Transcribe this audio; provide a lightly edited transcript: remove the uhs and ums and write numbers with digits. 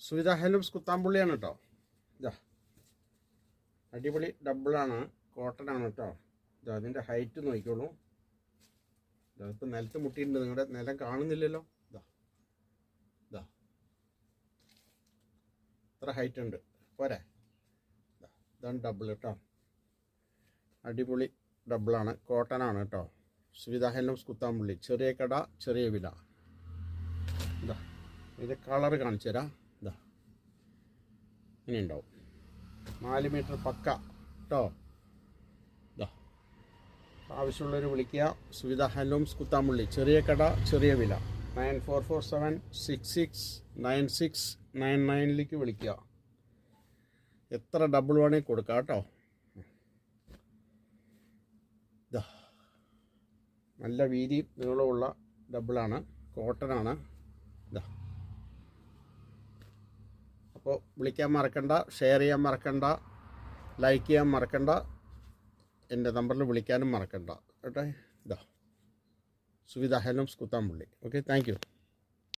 Suvidha handlooms കുത്താമ്പുള്ളിയാണ് കേട്ടോ. ഇതാ അടിപൊളി ഡബിളാണ്, കോട്ടനാണ് കേട്ടോ. ഇതാ അതിൻ്റെ ഹൈറ്റ് നോക്കിക്കോളൂ. ഇപ്പം നിലത്ത് മുട്ടിയിട്ടുണ്ട്, നിങ്ങളുടെ നിലം കാണുന്നില്ലല്ലോ. ഇതാ ഇതാ ഇത്ര ഹൈറ്റ് ഉണ്ട്, പോരെ. ഇതാണ് ഡബിൾ കേട്ടോ, അടിപൊളി ഡബിളാണ്, കോട്ടനാണ് കേട്ടോ. സുവിധ ഹാൻഡ്ലൂംസ് കുത്താമ്പുള്ളി, ചെറിയ കട ചെറിയ വില. ഇതാ ഇതിൻ്റെ കളർ കാണിച്ചു തരാം. ഇതാ ഇങ്ങനെ ഉണ്ടാവും, 4 മീറ്റർ പക്ക കേട്ടോ. ഇതാ ആവശ്യമുള്ളവർ വിളിക്കുക. സുവിധ ഹാൻഡ്ലൂംസ് കുത്താമ്പുള്ളി, ചെറിയ കട ചെറിയ വില. 9447669699 വിളിക്കുക. എത്ര ഡബിൾ വേണമെങ്കിൽ കൊടുക്കാം കേട്ടോ. ഇതാ നല്ല വീതി നീളമുള്ള ഡബിളാണ്, കോട്ടനാണ്. ഇതാ അപ്പോൾ വിളിക്കാൻ മറക്കണ്ട, ഷെയർ ചെയ്യാൻ മറക്കണ്ട, ലൈക്ക് ചെയ്യാൻ മറക്കണ്ട, എൻ്റെ നമ്പറിൽ വിളിക്കാനും മറക്കണ്ട കേട്ടോ. ഇതാ Suvidha handlooms Kuthampully. Okay, thank you.